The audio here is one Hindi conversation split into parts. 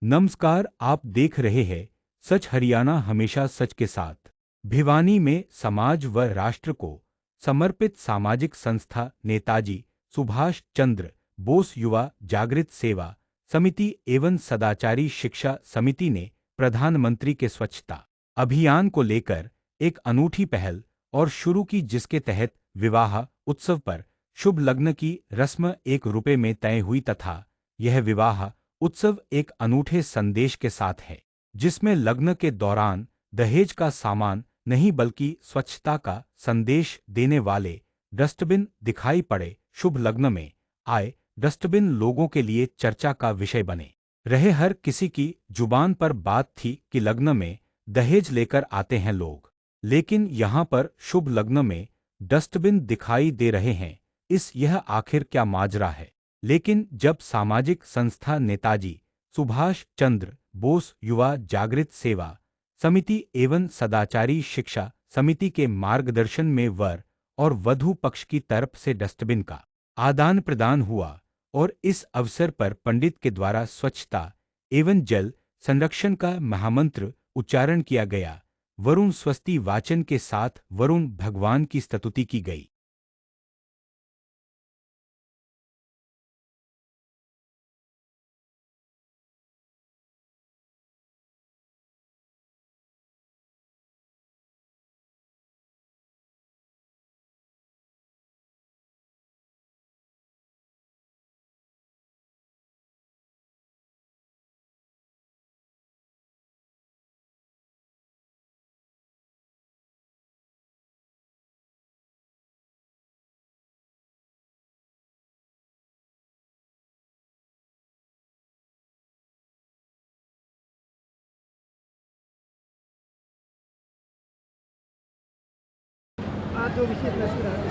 नमस्कार, आप देख रहे हैं सच हरियाणा, हमेशा सच के साथ। भिवानी में समाज व राष्ट्र को समर्पित सामाजिक संस्था नेताजी सुभाष चंद्र बोस युवा जागृत सेवा समिति एवं सदाचारी शिक्षा समिति ने प्रधानमंत्री के स्वच्छता अभियान को लेकर एक अनूठी पहल और शुरू की, जिसके तहत विवाह उत्सव पर शुभ लग्न की रस्म ₹1 में तय हुई तथा यह विवाह उत्सव एक अनूठे संदेश के साथ है, जिसमें लग्न के दौरान दहेज का सामान नहीं बल्कि स्वच्छता का संदेश देने वाले डस्टबिन दिखाई पड़े। शुभ लग्न में आए डस्टबिन लोगों के लिए चर्चा का विषय बने रहे। हर किसी की जुबान पर बात थी कि लग्न में दहेज लेकर आते हैं लोग, लेकिन यहाँ पर शुभ लग्न में डस्टबिन दिखाई दे रहे हैं। यह आखिर क्या माजरा है? लेकिन जब सामाजिक संस्था नेताजी सुभाष चंद्र बोस युवा जागृत सेवा समिति एवं सदाचारी शिक्षा समिति के मार्गदर्शन में वर और वधू पक्ष की तरफ से डस्टबिन का आदान प्रदान हुआ और इस अवसर पर पंडित के द्वारा स्वच्छता एवं जल संरक्षण का महामंत्र उच्चारण किया गया। वरुण स्वस्ति वाचन के साथ वरुण भगवान की स्तुति की गई।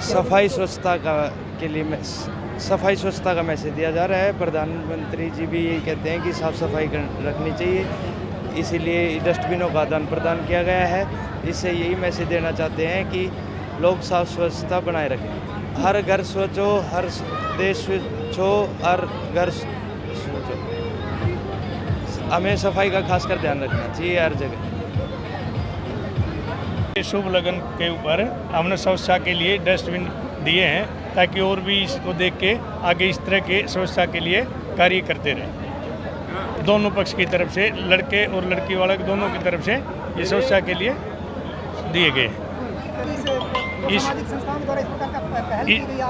सफाई स्वच्छता का के लिए सफाई स्वच्छता का मैसेज दिया जा रहा है। प्रधानमंत्री जी भी यही कहते हैं कि साफ सफाई रखनी चाहिए, इसीलिए डस्टबिनों का आदान प्रदान किया गया है। इससे यही मैसेज देना चाहते हैं कि लोग साफ स्वच्छता बनाए रखें। हर घर स्वच्छ हो, हर देश स्वच्छ हो, हर घर स्वच्छ हो। हमें सफाई का खासकर ध्यान रखना चाहिए हर जगह। शुभ लगन के ऊपर हमने स्वच्छता के लिए डस्टबिन दिए हैं, ताकि और भी इसको देख के आगे इस तरह के स्वच्छता के लिए कार्य करते रहें। दोनों पक्ष की तरफ से, लड़के और लड़की वाले दोनों की तरफ से ये स्वच्छता के लिए दिए गए हैं।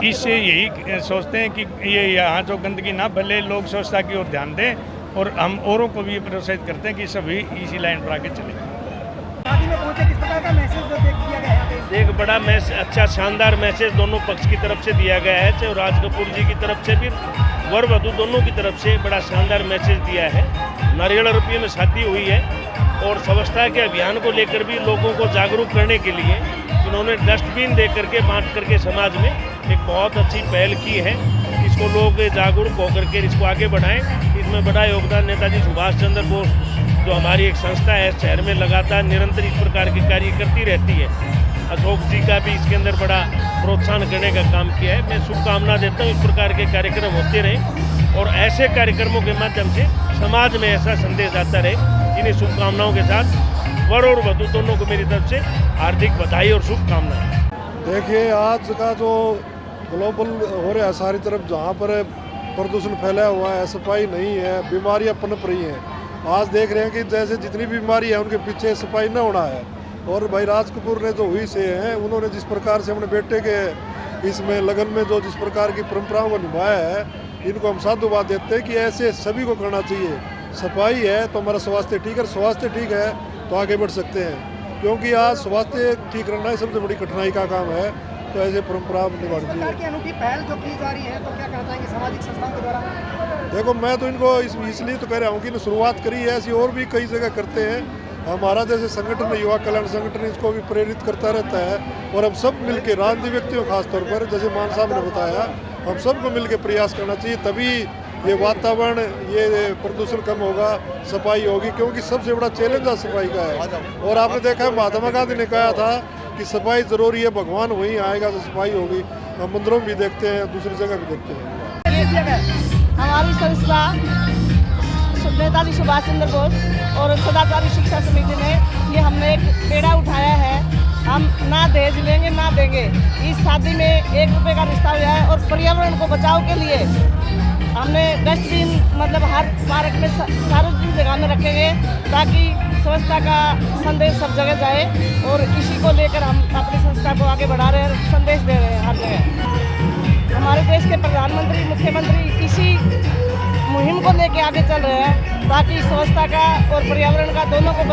इससे यही सोचते हैं कि ये यहाँ जो गंदगी ना फैले, लोग स्वच्छता की ओर ध्यान दें, और हम औरों को भी प्रोत्साहित करते हैं कि सभी इसी लाइन पर आगे चलें। किस प्रकार का मैसेज दिया गया है? एक बड़ा मैसेज, अच्छा शानदार मैसेज दोनों पक्ष की तरफ से दिया गया है। चाहे राज कपूर जी की तरफ से भी, वर वधू दोनों की तरफ से बड़ा शानदार मैसेज दिया है। नारियल रुपये में शादी हुई है, और स्वच्छता के अभियान को लेकर भी लोगों को जागरूक करने के लिए इन्होंने डस्टबिन दे करके बांट करके समाज में एक बहुत अच्छी पहल की है। इसको लोग जागरूक होकर के इसको आगे बढ़ाएं। इसमें बड़ा योगदान नेताजी सुभाष चंद्र बोस, जो हमारी एक संस्था है, शहर में लगातार निरंतर इस प्रकार के कार्य करती रहती है। अशोक जी का भी इसके अंदर बड़ा प्रोत्साहन करने का काम किया है। मैं शुभकामना देता हूँ इस प्रकार के कार्यक्रम होते रहें, और ऐसे कार्यक्रमों के माध्यम से समाज में ऐसा संदेश आता रहे। इन्हीं शुभकामनाओं के साथ वर और वधू दोनों को मेरी तरफ से हार्दिक बधाई और शुभकामनाएं। देखिए, आज का जो ग्लोबल हो रहा है सारी तरफ, जहाँ पर प्रदूषण फैला हुआ है, सफाई नहीं है, बीमारियाँ पनप रही हैं। आज देख रहे हैं कि जैसे जितनी बीमारी है उनके पीछे सफाई न होना है। और भाई राज कपूर ने जो हुई से हैं, उन्होंने जिस प्रकार से अपने बेटे के इसमें लगन में जो जिस प्रकार की परंपराओं को निभाया है, इनको हम साधुवाद देते हैं कि ऐसे सभी को करना चाहिए। सफाई है तो हमारा स्वास्थ्य ठीक है, स्वास्थ्य ठीक है तो आगे बढ़ सकते हैं, क्योंकि आज स्वास्थ्य ठीक रहना ही सबसे बड़ी कठिनाई का काम है। तो ऐसे परंपरा निभानी चाहिए। अनूठी पहल जो की जा रही है, तो क्या कहना चाहेंगे सामाजिक संस्थाओं के द्वारा? देखो, मैं तो इनको इसलिए तो कह रहा हूँ कि शुरुआत करी है, ऐसी और भी कई जगह करते हैं। हमारा जैसे संगठन युवा कल्याण संगठन इसको भी प्रेरित करता रहता है, और हम सब मिलकर राजनीतिक व्यक्तियों खासतौर पर, जैसे मान साहब ने बताया, हम सबको मिलकर प्रयास करना चाहिए, तभी ये वातावरण, ये प्रदूषण कम होगा, सफाई होगी। क्योंकि सबसे बड़ा चैलेंज सफाई का है। और आपने देखा है महात्मा गांधी ने कहा था कि सफाई जरूरी है, भगवान वहीं आएगा तो सफाई होगी। हम मंदिरों में भी देखते हैं, दूसरी जगह भी देखते हैं। हमारी संस्था नेताजी सुभाष चंद्र बोस और सदाचारी शिक्षा समिति ने ये हमने एक बेड़ा उठाया है। हम ना दहेज लेंगे ना देंगे। इस शादी में 1 रुपये का रिश्ता हुआ है और पर्यावरण को बचाव के लिए हमने डस्टबिन मतलब हर पार्क में सार्वजनिक जगह में रखेंगे ताकि स्वच्छता का संदेश सब जगह जाए और इसी को लेकर हम अपनी संस्था को आगे बढ़ा रहे हैं, संदेश दे रहे हैं हर जगह। हमारे देश के प्रधानमंत्री मुख्यमंत्री इसी मुहिम को लेकर आगे चल रहे हैं ताकि स्वच्छता का और पर्यावरण का दोनों को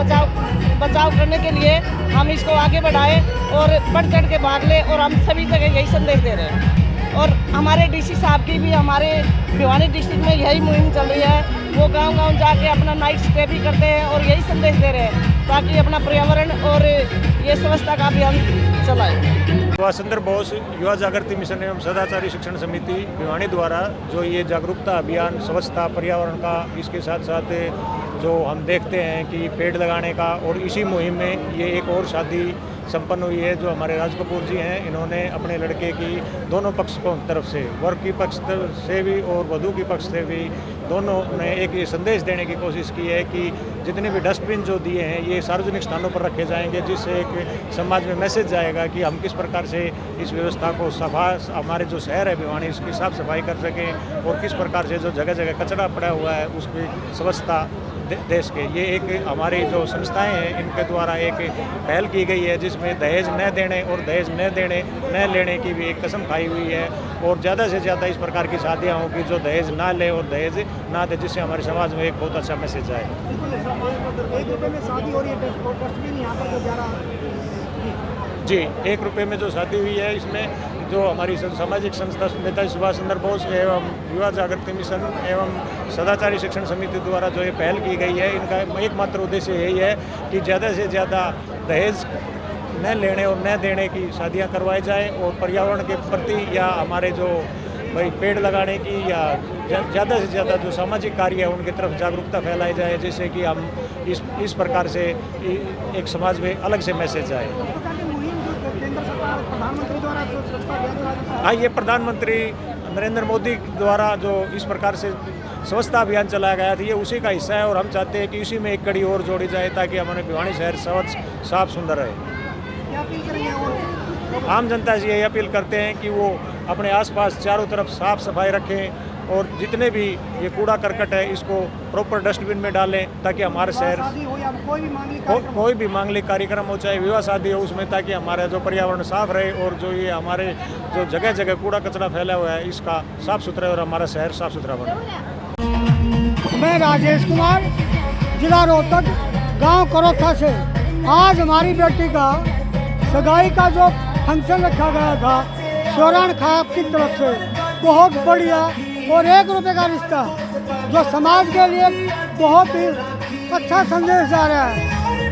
बचाव करने के लिए हम इसको आगे बढ़ाएं और बढ़ चढ़ के भाग लें और हम सभी जगह यही संदेश दे रहे हैं। और हमारे डीसी साहब की भी हमारे भिवानी डिस्ट्रिक्ट में यही मुहिम चल रही है। वो गांव-गांव जाके अपना नाइट स्टे भी करते हैं और यही संदेश दे रहे हैं ताकि अपना पर्यावरण और ये स्वच्छता का अभियान चलाएं। सुभाष चंद्र बोस युवा जागृति मिशन एवं सदाचारी शिक्षण समिति भिवानी द्वारा जो ये जागरूकता अभियान स्वच्छता पर्यावरण का, इसके साथ साथ जो हम देखते हैं कि पेड़ लगाने का, और इसी मुहिम में ये एक और शादी संपन्न हुई है जो हमारे राज कपूर जी हैं। इन्होंने अपने लड़के की दोनों पक्ष को तरफ से, वर की पक्ष से भी और वधू की पक्ष से भी, दोनों ने एक ये संदेश देने की कोशिश की है कि जितने भी डस्टबिन जो दिए हैं ये सार्वजनिक स्थानों पर रखे जाएंगे, जिससे एक समाज में मैसेज जाएगा कि हम किस प्रकार से इस व्यवस्था को हमारे जो शहर है भिवानी उसकी साफ सफाई कर सकें और किस प्रकार से जो जगह जगह कचरा पड़ा हुआ है उसकी स्वच्छता देश के। ये एक हमारी जो संस्थाएं हैं इनके द्वारा एक पहल की गई है जिसमें दहेज न देने और दहेज न लेने की भी एक कसम खाई हुई है और ज़्यादा से ज़्यादा इस प्रकार की शादियाँ हों कि जो दहेज ना ले और दहेज ना दे, जिससे हमारे समाज में एक बहुत अच्छा मैसेज आए। 1 रुपये में शादी हो रही है, डस्टबिन यहाँ पर जो जा रहा जी, 1 रुपये में जो शादी हुई है इसमें जो हमारी सामाजिक संस्था नेताजी सुभाष चंद्र बोस एवं युवा जागृति मिशन एवं सदाचारी शिक्षण समिति द्वारा जो ये पहल की गई है, इनका एकमात्र उद्देश्य यही है कि ज़्यादा से ज़्यादा दहेज न लेने और न देने की शादियां करवाई जाए और पर्यावरण के प्रति या हमारे जो भाई पेड़ लगाने की या ज़्यादा से ज़्यादा जो सामाजिक कार्य है उनकी तरफ जागरूकता फैलाई जाए, जिससे कि हम इस प्रकार से एक समाज में अलग से मैसेज जाए। प्रधानमंत्री द्वारा जो स्वच्छता अभियान, हाँ, ये प्रधानमंत्री नरेंद्र मोदी द्वारा जो इस प्रकार से स्वच्छता अभियान चलाया गया था ये उसी का हिस्सा है और हम चाहते हैं कि इसी में एक कड़ी और जोड़ी जाए ताकि हमारे भिवानी शहर स्वच्छ साफ सुंदर रहे। क्या अपील करेंगे और आम जनता से यही अपील करते हैं कि वो अपने आसपास चारों तरफ साफ सफाई रखें और जितने भी ये कूड़ा करकट है इसको प्रॉपर डस्टबिन में डालें ताकि हमारे शहर शादी हो या कोई भी मांगलिक कार्यक्रम हो, चाहे विवाह शादी हो, उसमें ताकि हमारा जो पर्यावरण साफ रहे और जो ये हमारे जो जगह जगह कूड़ा कचरा फैला हुआ है इसका साफ सुथरा और हमारा शहर साफ सुथरा बने। मैं राजेश कुमार, जिला रोहतक, गांव करोथा से। आज हमारी बेटी का सगाई का जो फंक्शन रखा गया था स्वर्ण खाप की तरफ से, बहुत बढ़िया और 1 रुपये का रिश्ता जो समाज के लिए बहुत ही अच्छा संदेश जा रहा है।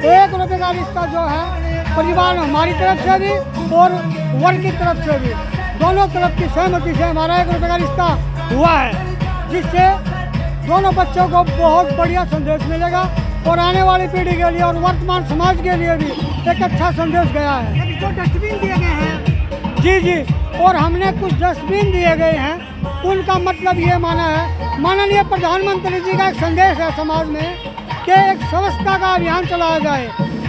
1 रुपये का रिश्ता जो है परिवार हमारी तरफ से भी और वर की तरफ से भी, दोनों तरफ की सहमति से हमारा 1 रुपये का रिश्ता हुआ है, जिससे दोनों बच्चों को बहुत बढ़िया संदेश मिलेगा और आने वाली पीढ़ी के लिए और वर्तमान समाज के लिए भी एक अच्छा संदेश गया है। जो डस्टबिन दिए गए हैं जी, और हमने कुछ डस्टबिन दिए गए हैं, उनका मतलब ये माना है, माननीय प्रधानमंत्री जी का एक संदेश है समाज में कि एक स्वच्छता का अभियान चलाया जाए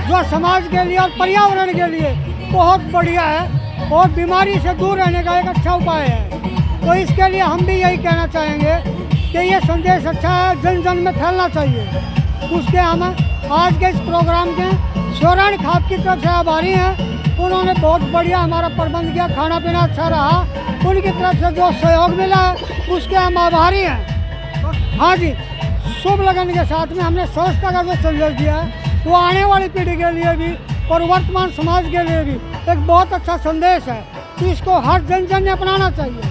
जो समाज के लिए और पर्यावरण के लिए बहुत बढ़िया है और बीमारी से दूर रहने का एक अच्छा उपाय है। तो इसके लिए हम भी यही कहना चाहेंगे कि ये संदेश अच्छा है, जन जन में फैलना चाहिए। उसके हम आज के इस प्रोग्राम के स्वर्ण खाप की तरफ से आभारी हैं। उन्होंने बहुत बढ़िया हमारा प्रबंध किया, खाना पीना अच्छा रहा, उनकी तरफ से जो सहयोग मिला है उसके हम आभारी हैं। हाँ जी, शुभ लगन के साथ में हमने स्वच्छता का जो संदेश दिया है वो आने वाली पीढ़ी के लिए भी और वर्तमान समाज के लिए भी एक बहुत अच्छा संदेश है, तो इसको हर जन जन ने अपनाना चाहिए।